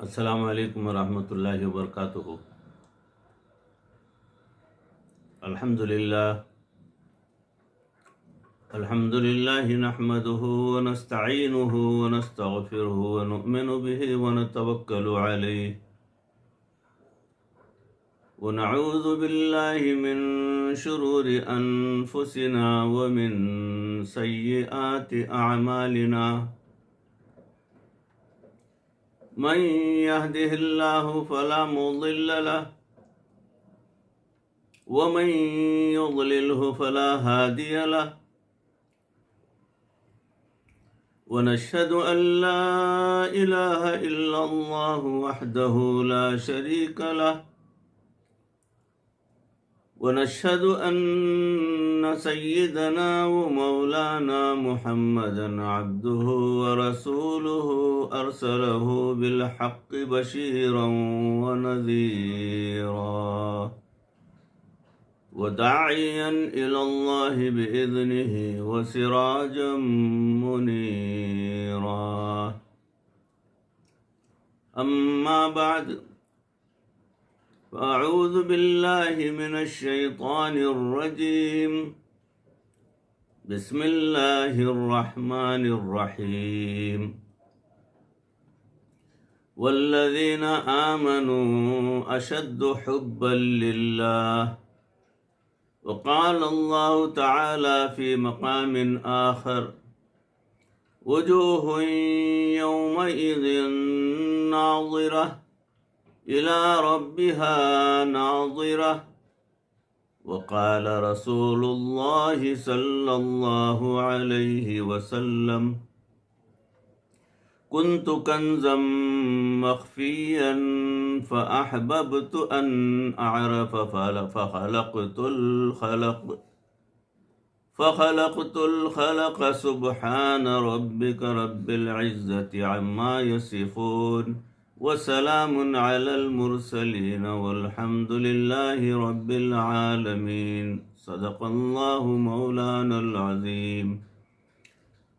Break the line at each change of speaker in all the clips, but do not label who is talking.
السلام علیکم ورحمۃ اللہ وبرکاتہ۔ الحمد للہ نحمده ونستعینه ونستغفره ونؤمن به ونتوکل علیہ ونعوذ باللہ من شرور انفسنا ومن سیئات اعمالنا، من يهده الله فلا مضل له ومن يضلله فلا هادي له، ونشهد أن لا إله إلا الله وحده لا شريك له، ونشهد أن سيدنا ومولانا محمدا عبده ورسوله أرسله بالحق بشيرا ونذيرا وداعيا إلى الله بإذنه وسراجا منيرا، أما بعد فأعوذ بالله من الشيطان الرجيم، بسم الله الرحمن الرحيم، والذين آمنوا أشد حبا لله، وقال الله تعالى في مقام آخر، وجوه يومئذ ناظرة إلى ربها ناظرة، وقال رسول الله صلى الله عليه وسلم، كنت كنزا مخفيا فأحببت أن أعرف فخلقت الخلق سبحان ربك رب العزة عما يصفون، وسلام على المرسلين والحمد لله رب العالمين، صدق الله مولانا العظيم۔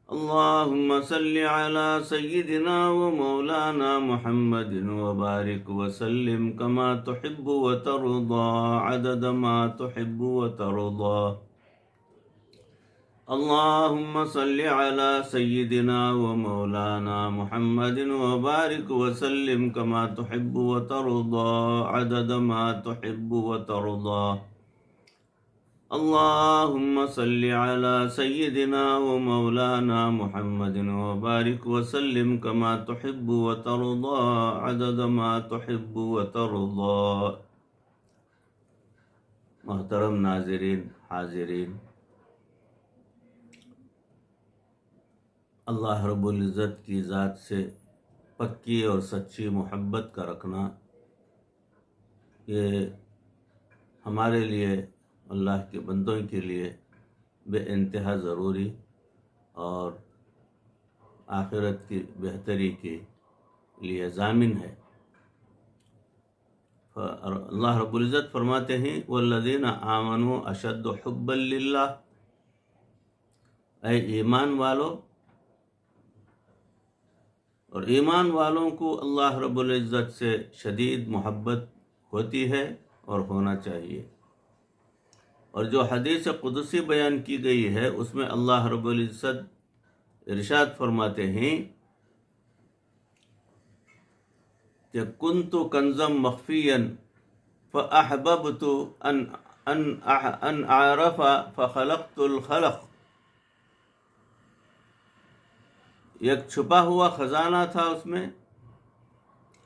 اللهم صل على سيدنا ومولانا محمد وبارك وسلم كما تحب وترضى عدد ما تحب وترضى۔ اللهم صل على سيدنا ومولانا محمد وبارك وسلم كما تحب وترضى عدد ما تحب وترضى۔ اللهم صل على سيدنا ومولانا محمد وبارك وسلم كما تحب وترضى عدد ما تحب وترضى۔ محترم ناظرین، حاضرین، اللہ رب العزت کی ذات سے پکی اور سچی محبت کا رکھنا، یہ ہمارے لیے، اللہ کے بندوں کے لیے بے انتہا ضروری اور آخرت کی بہتری کے لیے ضامن ہے۔ اللہ رب العزت فرماتے ہیں، والذین آمنوا اشد حبا للہ، اے ایمان والو، اور ایمان والوں کو اللہ رب العزت سے شدید محبت ہوتی ہے اور ہونا چاہیے۔ اور جو حدیث قدسی بیان کی گئی ہے اس میں اللہ رب العزت ارشاد فرماتے ہیں کہ کنت کنزا مخفیا فاحببت ان اعرف فخلقت الخلق، ایک چھپا ہوا خزانہ تھا، اس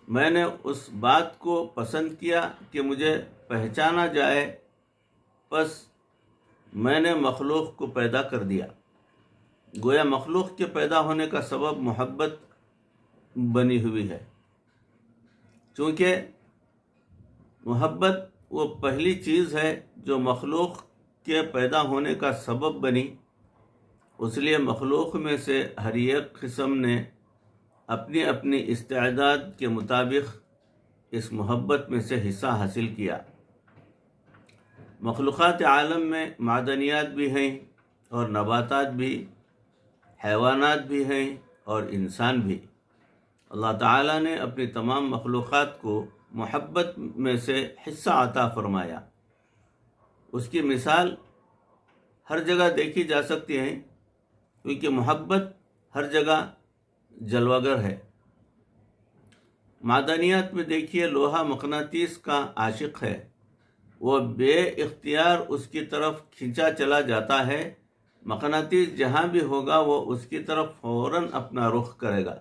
میں نے اس بات کو پسند کیا کہ مجھے پہچانا جائے، بس میں نے مخلوق کو پیدا کر دیا۔ گویا مخلوق کے پیدا ہونے کا سبب محبت بنی ہوئی ہے، چونکہ محبت وہ پہلی چیز ہے جو مخلوق کے پیدا ہونے کا سبب بنی، اس لیے مخلوق میں سے ہر ایک قسم نے اپنی اپنی استعداد کے مطابق اس محبت میں سے حصہ حاصل کیا۔ مخلوقات عالم میں معدنیات بھی ہیں اور نباتات بھی، حیوانات بھی ہیں اور انسان بھی، اللہ تعالیٰ نے اپنی تمام مخلوقات کو محبت میں سے حصہ عطا فرمایا۔ اس کی مثال ہر جگہ دیکھی جا سکتی ہے، کیونکہ محبت ہر جگہ جلوگر ہے۔ معدنیات میں دیکھیے، لوہا مقناطیس کا عاشق ہے، وہ بے اختیار اس کی طرف کھینچا چلا جاتا ہے۔ مقناطیس جہاں بھی ہوگا وہ اس کی طرف فوراً اپنا رخ کرے گا۔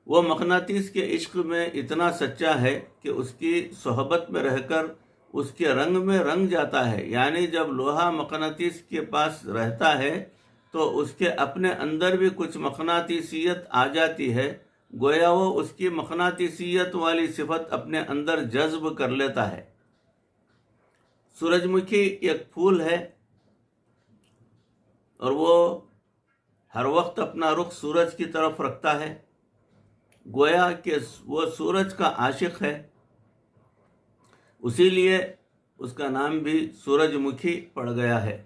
وہ مقناطیس کے عشق میں اتنا سچا ہے کہ اس کی صحبت میں رہ کر اس کے رنگ میں رنگ جاتا ہے۔ یعنی جب لوہا مقناطیس کے پاس رہتا ہے تو اس کے اپنے اندر بھی کچھ مقناطیسیت آ جاتی ہے، گویا وہ اس کی مقناطیسیت والی صفت اپنے اندر جذب کر لیتا ہے۔ سورج مکھی ایک پھول ہے اور وہ ہر وقت اپنا رخ سورج کی طرف رکھتا ہے، گویا کہ وہ سورج کا عاشق ہے، اسی لیے اس کا نام بھی سورج مکھی پڑ گیا ہے۔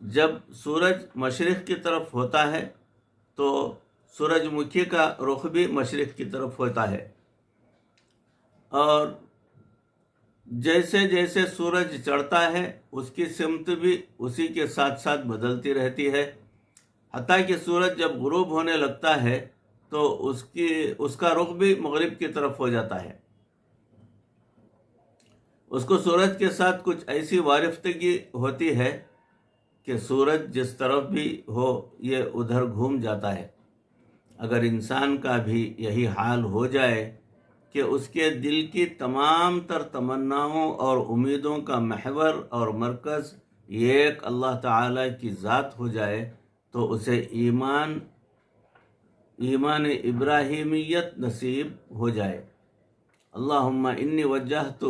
جب سورج مشرق کی طرف ہوتا ہے تو سورج مکھی کا رخ بھی مشرق کی طرف ہوتا ہے، اور جیسے جیسے سورج چڑھتا ہے اس کی سمت بھی اسی کے ساتھ ساتھ بدلتی رہتی ہے، حتیٰ کہ سورج جب غروب ہونے لگتا ہے تو اس کا رخ بھی مغرب کی طرف ہو جاتا ہے۔ اس کو سورج کے ساتھ کچھ ایسی وارفتگی ہوتی ہے کہ سورج جس طرف بھی ہو یہ ادھر گھوم جاتا ہے۔ اگر انسان کا بھی یہی حال ہو جائے کہ اس کے دل کی تمام تر تمناؤں اور امیدوں کا محور اور مرکز ایک اللہ تعالی کی ذات ہو جائے تو اسے ایمان ابراہیمیت نصیب ہو جائے۔ اللہم انی وجہت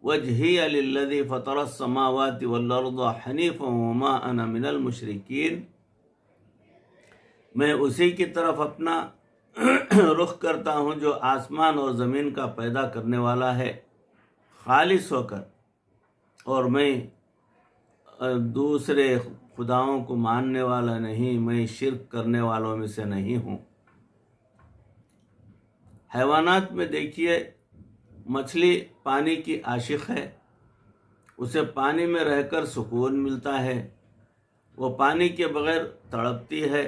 وجہی للذی فطر السماوات والارض حنیفا وما انا من المشرکین، میں اسی کی طرف اپنا رخ کرتا ہوں جو آسمان اور زمین کا پیدا کرنے والا ہے خالص ہو کر، اور میں دوسرے خداؤں کو ماننے والا نہیں، میں شرک کرنے والوں میں سے نہیں ہوں۔ حیوانات میں دیکھیے، مچھلی پانی کی عاشق ہے، اسے پانی میں رہ کر سکون ملتا ہے، وہ پانی کے بغیر تڑپتی ہے،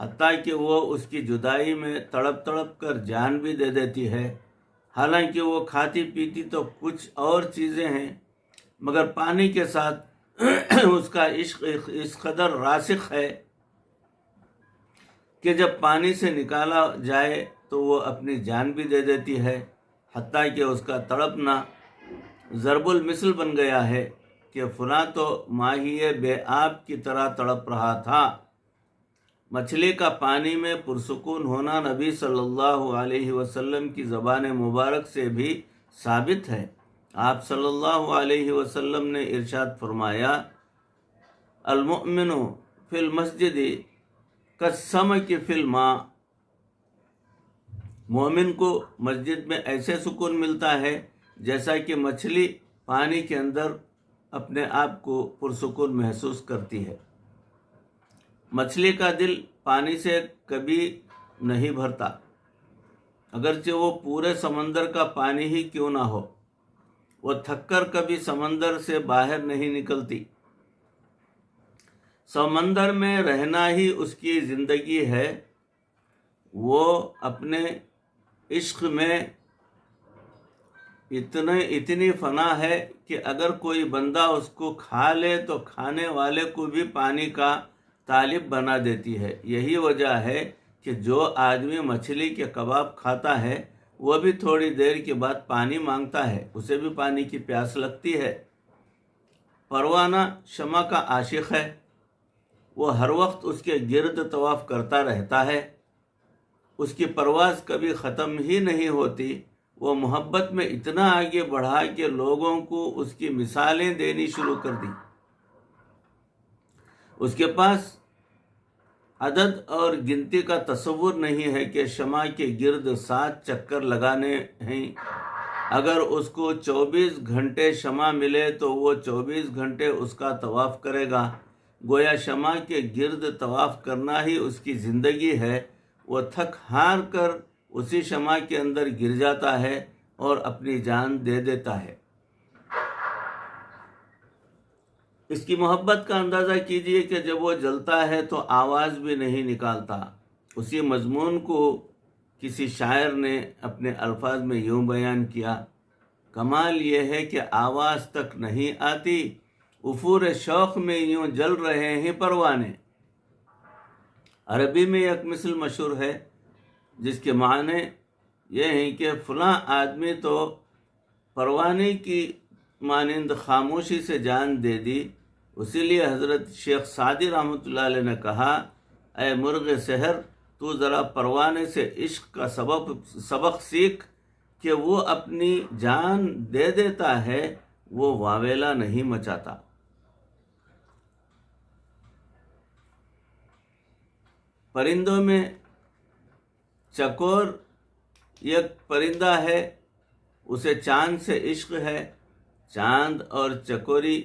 حتیٰ کہ وہ اس کی جدائی میں تڑپ تڑپ کر جان بھی دے دیتی ہے۔ حالانکہ وہ کھاتی پیتی تو کچھ اور چیزیں ہیں، مگر پانی کے ساتھ اس کا عشق اس قدر راسخ ہے کہ جب پانی سے نکالا جائے تو وہ اپنی جان بھی دے دیتی ہے، حتیٰ کہ اس کا تڑپنا ضرب المثل بن گیا ہے کہ فلاں تو ماہی بے آب کی طرح تڑپ رہا تھا۔ مچھلی کا پانی میں پرسکون ہونا نبی صلی اللہ علیہ وسلم کی زبان مبارک سے بھی ثابت ہے۔ آپ صلی اللہ علیہ وسلم نے ارشاد فرمایا، المؤمن فی المسجد کالسمک فی الماء، مومن کو مسجد میں ایسے سکون ملتا ہے جیسا کہ مچھلی پانی کے اندر اپنے آپ کو پرسکون محسوس کرتی ہے۔ مچھلی کا دل پانی سے کبھی نہیں بھرتا، اگرچہ وہ پورے سمندر کا پانی ہی کیوں نہ ہو، وہ تھک کر کبھی سمندر سے باہر نہیں نکلتی۔ سمندر میں رہنا ہی اس کی زندگی ہے۔ وہ اپنے عشق میں اتنی فنا ہے کہ اگر کوئی بندہ اس کو کھا لے تو کھانے والے کو بھی پانی کا طالب بنا دیتی ہے۔ یہی وجہ ہے کہ جو آدمی مچھلی کے کباب کھاتا ہے وہ بھی تھوڑی دیر کے بعد پانی مانگتا ہے، اسے بھی پانی کی پیاس لگتی ہے۔ پروانہ شمع کا عاشق ہے، وہ ہر وقت اس کے گرد طواف کرتا رہتا ہے، اس کی پرواز کبھی ختم ہی نہیں ہوتی۔ وہ محبت میں اتنا آگے بڑھا کہ لوگوں کو اس کی مثالیں دینی شروع کر دی۔ اس کے پاس عدد اور گنتی کا تصور نہیں ہے کہ شمع کے گرد 7 چکر لگانے ہیں۔ اگر اس کو 24 گھنٹے شمع ملے تو وہ 24 گھنٹے اس کا طواف کرے گا۔ گویا شمع کے گرد طواف کرنا ہی اس کی زندگی ہے۔ وہ تھک ہار کر اسی شمع کے اندر گر جاتا ہے اور اپنی جان دے دیتا ہے۔ اس کی محبت کا اندازہ کیجئے کہ جب وہ جلتا ہے تو آواز بھی نہیں نکالتا۔ اسی مضمون کو کسی شاعر نے اپنے الفاظ میں یوں بیان کیا: کمال یہ ہے کہ آواز تک نہیں آتی، افور شوق میں یوں جل رہے ہیں پروانے۔ عربی میں ایک مثل مشہور ہے جس کے معنی یہ ہیں کہ فلاں آدمی تو پروانے کی مانند خاموشی سے جان دے دی۔ اسی لیے حضرت شیخ سعدی رحمۃ اللہ علیہ نے کہا: اے مرغ سحر، تو ذرا پروانے سے عشق کا سبق سیکھ کہ وہ اپنی جان دے دیتا ہے، وہ واویلا نہیں مچاتا۔ پرندوں میں چکور ایک پرندہ ہے، اسے چاند سے عشق ہے۔ چاند اور چکوری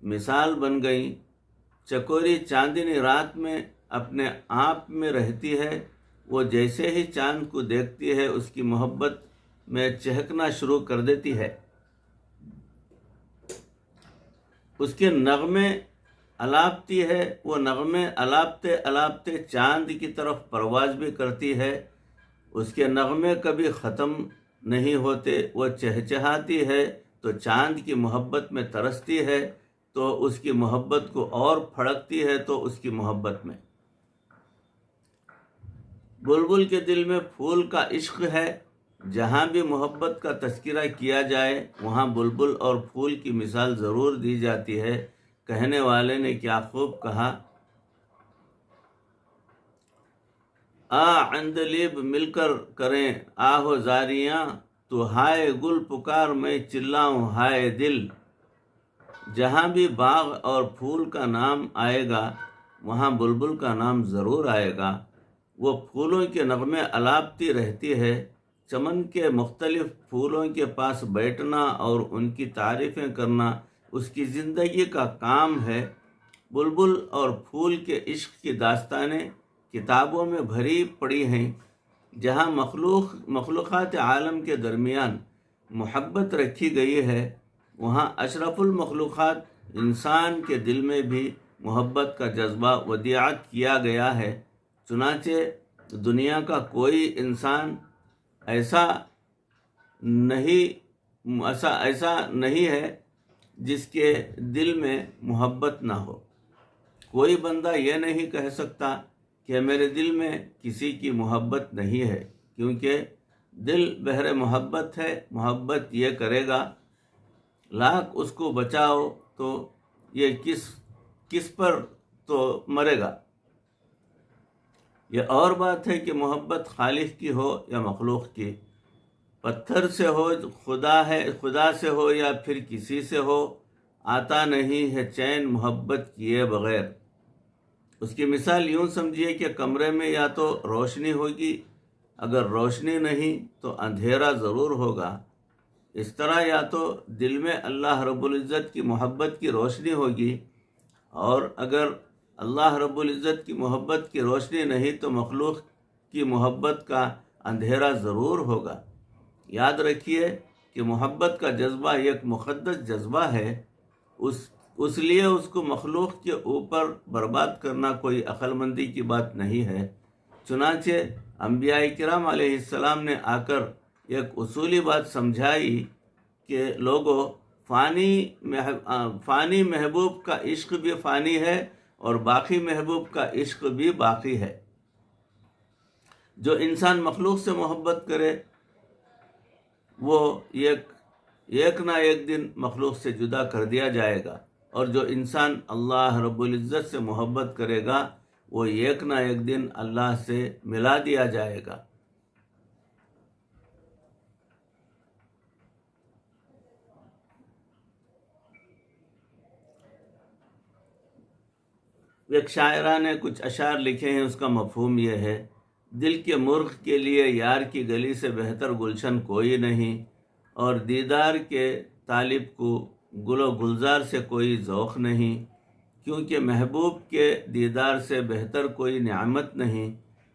مثال بن گئی۔ چکوری چاندنی رات میں اپنے آپ میں رہتی ہے، وہ جیسے ہی چاند کو دیکھتی ہے اس کی محبت میں چہکنا شروع کر دیتی ہے۔ اس کے نغمے الاپتی ہے، وہ نغمے الاپتے الاپتے چاند کی طرف پرواز بھی کرتی ہے۔ اس کے نغمے کبھی ختم نہیں ہوتے، وہ چہچہاتی ہے تو چاند کی محبت میں ترستی ہے، تو اس کی محبت کو اور پھڑکتی ہے تو اس کی محبت میں۔ بلبل کے دل میں پھول کا عشق ہے، جہاں بھی محبت کا تذکرہ کیا جائے وہاں بلبل اور پھول کی مثال ضرور دی جاتی ہے۔ کہنے والے نے کیا خوب کہا: عندلیب مل کر کریں آہو زاریاں، تو ہائے گل پکار میں چلاؤں ہائے دل۔ جہاں بھی باغ اور پھول کا نام آئے گا وہاں بلبل کا نام ضرور آئے گا۔ وہ پھولوں کے نغمے الاپتی رہتی ہے۔ چمن کے مختلف پھولوں کے پاس بیٹھنا اور ان کی تعریفیں کرنا اس کی زندگی کا کام ہے۔ بلبل اور پھول کے عشق کی داستانیں کتابوں میں بھری پڑی ہیں۔ جہاں مخلوقات عالم کے درمیان محبت رکھی گئی ہے، وہاں اشرف المخلوقات انسان کے دل میں بھی محبت کا جذبہ ودیعت کیا گیا ہے۔ چنانچہ دنیا کا کوئی انسان ایسا نہیں ہے جس کے دل میں محبت نہ ہو۔ کوئی بندہ یہ نہیں کہہ سکتا کہ میرے دل میں کسی کی محبت نہیں ہے، کیونکہ دل بحر محبت ہے۔ محبت یہ کرے گا، لاکھ اس کو بچاؤ تو یہ کس پر تو مرے گا۔ یہ اور بات ہے کہ محبت خالق کی ہو یا مخلوق کی، پتھر سے ہو، خدا سے ہو یا پھر کسی سے ہو، آتا نہیں ہے چین محبت کیے بغیر۔ اس کی مثال یوں سمجھیے کہ کمرے میں یا تو روشنی ہوگی، اگر روشنی نہیں تو اندھیرا ضرور ہوگا۔ اس طرح یا تو دل میں اللہ رب العزت کی محبت کی روشنی ہوگی، اور اگر اللہ رب العزت کی محبت کی روشنی نہیں تو مخلوق کی محبت کا اندھیرا ضرور ہوگا۔ یاد رکھیے کہ محبت کا جذبہ ایک مقدس جذبہ ہے، اس لیے اس کو مخلوق کے اوپر برباد کرنا کوئی عقل مندی کی بات نہیں ہے۔ چنانچہ انبیاء کرام علیہ السلام نے آ کر ایک اصولی بات سمجھائی کہ لوگوں، فانی محبوب کا عشق بھی فانی ہے اور باقی محبوب کا عشق بھی باقی ہے۔ جو انسان مخلوق سے محبت کرے وہ ایک نہ ایک دن مخلوق سے جدا کر دیا جائے گا، اور جو انسان اللہ رب العزت سے محبت کرے گا وہ ایک نہ ایک دن اللہ سے ملا دیا جائے گا۔ ایک شاعرہ نے کچھ اشعار لکھے ہیں، اس کا مفہوم یہ ہے: دل کے مرغ کے لیے یار کی گلی سے بہتر گلشن کوئی نہیں، اور دیدار کے طالب کو گل و گلزار سے کوئی ذوق نہیں، کیونکہ محبوب کے دیدار سے بہتر کوئی نعمت نہیں۔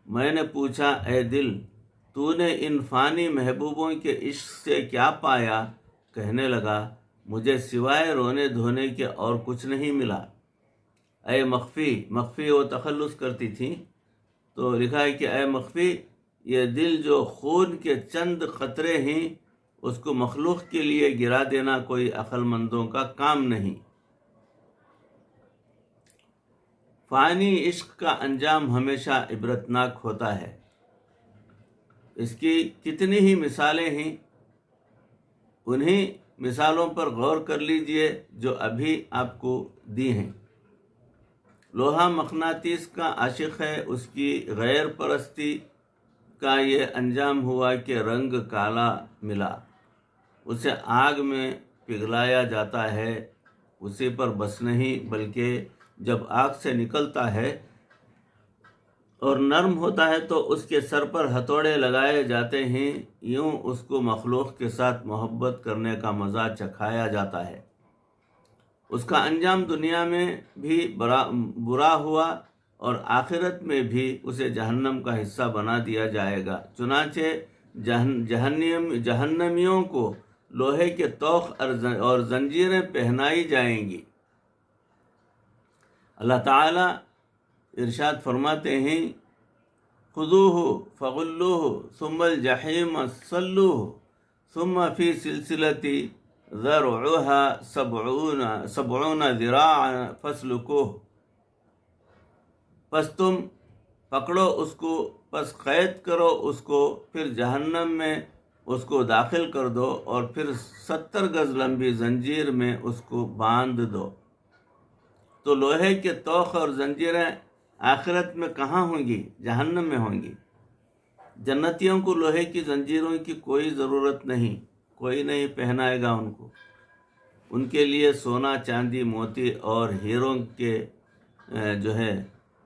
میں نے پوچھا اے دل تو نے ان فانی محبوبوں کے عشق سے کیا پایا؟ کہنے لگا مجھے سوائے رونے دھونے کے اور کچھ نہیں ملا۔ اے مخفی وہ تخلص کرتی تھیں تو لکھا ہے کہ اے مخفی یہ دل جو خون کے چند قطرے ہیں اس کو مخلوق کے لیے گرا دینا کوئی عقل مندوں کا کام نہیں۔ فانی عشق کا انجام ہمیشہ عبرتناک ہوتا ہے۔ اس کی کتنی ہی مثالیں ہیں، انہی مثالوں پر غور کر لیجئے جو ابھی آپ کو دی ہیں۔ لوہا مقناطیس کا عاشق ہے، اس کی غیر پرستی کا یہ انجام ہوا کہ رنگ کالا ملا، اسے آگ میں پگھلایا جاتا ہے۔ اسی پر بس نہیں بلکہ جب آگ سے نکلتا ہے اور نرم ہوتا ہے تو اس کے سر پر ہتھوڑے لگائے جاتے ہیں، یوں اس کو مخلوق کے ساتھ محبت کرنے کا مزہ چکھایا جاتا ہے۔ اس کا انجام دنیا میں بھی برا ہوا اور آخرت میں بھی اسے جہنم کا حصہ بنا دیا جائے گا۔ چنانچہ جہنمیوں کو لوہے کے طوق اور زنجیریں پہنائی جائیں گی۔ اللہ تعالیٰ ارشاد فرماتے ہیں خذوہ فغلوہ ثم الجحیم صلوہ ثم فی سلسلۃ ذرعها سبعون ذراعا فاسلکوہ۔ پس تم پکڑو اس کو، پس قید کرو اس کو، پھر جہنم میں اس کو داخل کر دو اور پھر 70 گز لمبی زنجیر میں اس کو باندھ دو۔ تو لوہے کے طوق اور زنجیریں آخرت میں کہاں ہوں گی؟ جہنم میں ہوں گی۔ جنتیوں کو لوہے کی زنجیروں کی کوئی ضرورت نہیں، کوئی نہیں پہنائے گا ان کو۔ ان کے لیے سونا، چاندی، موتی اور ہیروں کے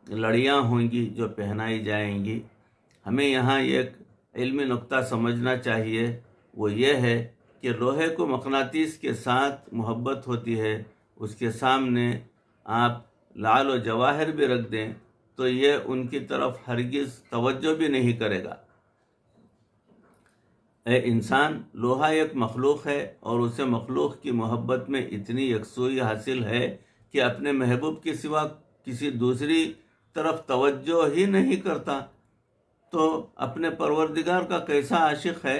لڑیاں ہوں گی جو پہنائی جائیں گی۔ ہمیں یہاں ایک علمی نقطہ سمجھنا چاہیے، وہ یہ ہے کہ لوہے کو مقناطیس کے ساتھ محبت ہوتی ہے، اس کے سامنے آپ لعل و جواہر بھی رکھ دیں تو یہ ان کی طرف ہرگز توجہ بھی نہیں کرے گا۔ اے انسان، لوہا ایک مخلوق ہے اور اسے مخلوق کی محبت میں اتنی یکسوئی حاصل ہے کہ اپنے محبوب کے سوا کسی دوسری طرف توجہ ہی نہیں کرتا، تو اپنے پروردگار کا کیسا عاشق ہے؟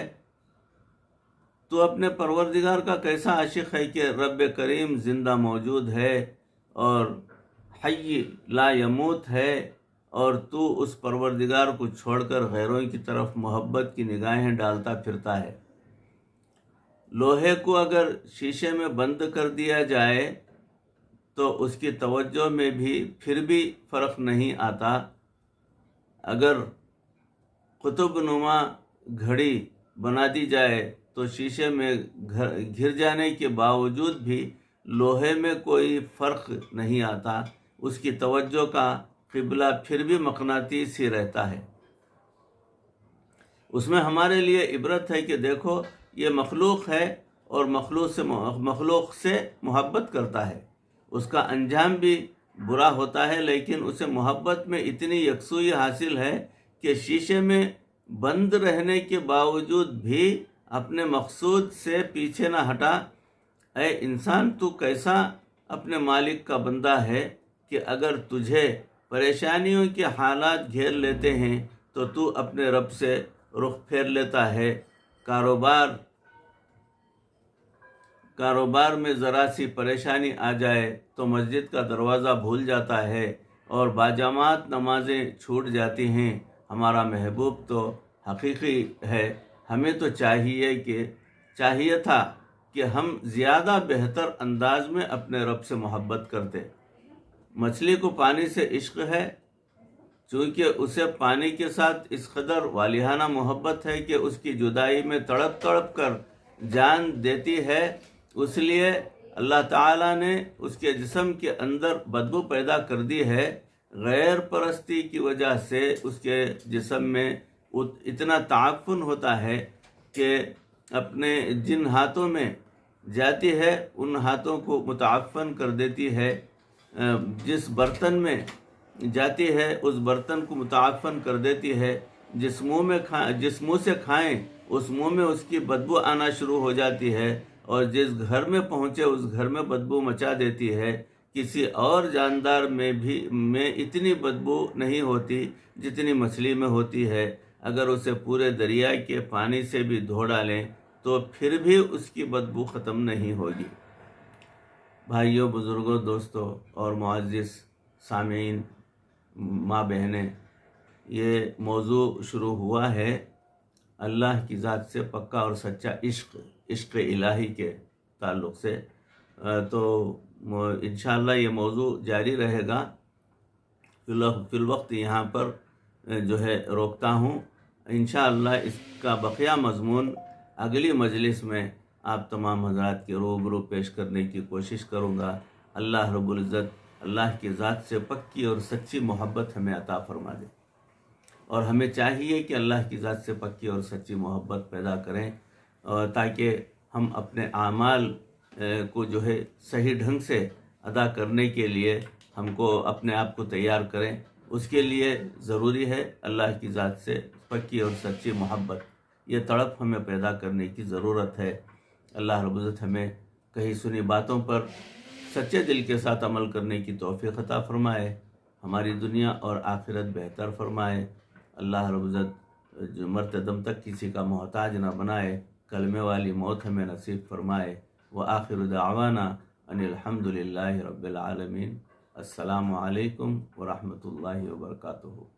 تو اپنے پروردگار کا کیسا عاشق ہے کہ رب کریم زندہ موجود ہے اور حی لا یموت ہے، اور تو اس پروردگار کو چھوڑ کر غیروں کی طرف محبت کی نگاہیں ڈالتا پھرتا ہے۔ لوہے کو اگر شیشے میں بند کر دیا جائے تو اس کی توجہ میں بھی پھر بھی فرق نہیں آتا۔ اگر قطب نما گھڑی بنا دی جائے تو شیشے میں گھر جانے کے باوجود بھی لوہے میں کوئی فرق نہیں آتا، اس کی توجہ کا قبلہ پھر بھی مقناطیس ہی رہتا ہے۔ اس میں ہمارے لیے عبرت ہے کہ دیکھو یہ مخلوق ہے اور مخلوق سے محبت کرتا ہے، اس کا انجام بھی برا ہوتا ہے، لیکن اسے محبت میں اتنی یکسوئی حاصل ہے کہ شیشے میں بند رہنے کے باوجود بھی اپنے مقصود سے پیچھے نہ ہٹا۔ اے انسان، تو کیسا اپنے مالک کا بندہ ہے کہ اگر تجھے پریشانیوں کے حالات گھیر لیتے ہیں تو تو اپنے رب سے رخ پھیر لیتا ہے۔ کاروبار میں ذرا سی پریشانی آ جائے تو مسجد کا دروازہ بھول جاتا ہے اور باجماعت نمازیں چھوٹ جاتی ہیں۔ ہمارا محبوب تو حقیقی ہے، ہمیں تو چاہیے تھا کہ ہم زیادہ بہتر انداز میں اپنے رب سے محبت کرتے۔ مچھلی کو پانی سے عشق ہے، چونکہ اسے پانی کے ساتھ اس قدر والہانہ محبت ہے کہ اس کی جدائی میں تڑپ تڑپ کر جان دیتی ہے، اس لیے اللہ تعالیٰ نے اس کے جسم کے اندر بدبو پیدا کر دی ہے۔ غیر پرستی کی وجہ سے اس کے جسم میں اتنا تعفن ہوتا ہے کہ اپنے جن ہاتھوں میں جاتی ہے ان ہاتھوں کو متعفن کر دیتی ہے۔ جس برتن میں جاتی ہے اس برتن کو متعفن کر دیتی ہے. جس منہ سے کھائیں اس منہ میں اس کی بدبو آنا شروع ہو جاتی ہے، اور جس گھر میں پہنچے اس گھر میں بدبو مچا دیتی ہے. کسی اور جاندار میں اتنی بدبو نہیں ہوتی جتنی مچھلی میں ہوتی ہے. اگر اسے پورے دریا کے پانی سے بھی دھو ڈالیں تو پھر بھی اس کی بدبو ختم نہیں ہوگی. بھائیوں، بزرگوں، دوستوں اور معزز سامعین، ماں بہنیں، یہ موضوع شروع ہوا ہے اللہ کی ذات سے پکا اور سچا عشق الہی کے تعلق سے. تو انشاءاللہ یہ موضوع جاری رہے گا. فی الوقت یہاں پر جو ہے روکتا ہوں. انشاءاللہ اس کا بقیہ مضمون اگلی مجلس میں آپ تمام حضرات کے روبرو پیش کرنے کی کوشش کروں گا. اللہ رب العزت اللہ کی ذات سے پکی اور سچی محبت ہمیں عطا فرما دے، اور ہمیں چاہیے کہ اللہ کی ذات سے پکی اور سچی محبت پیدا کریں، تاکہ ہم اپنے اعمال کو جو ہے صحیح ڈھنگ سے ادا کرنے کے لیے ہم کو اپنے آپ کو تیار کریں. اس کے لیے ضروری ہے اللہ کی ذات سے پکی اور سچی محبت. یہ تڑپ ہمیں پیدا کرنے کی ضرورت ہے. اللہ رب العزت ہمیں کہی سنی باتوں پر سچے دل کے ساتھ عمل کرنے کی توفیق عطا فرمائے، ہماری دنیا اور آخرت بہتر فرمائے. اللہ رب العزت جو مرتے دم تک کسی کا محتاج نہ بنائے، کلمے والی موت ہمیں نصیب فرمائے. وآخر دعوانا ان الحمد للہ رب العالمین. السلام علیکم ورحمۃ اللہ وبرکاتہ.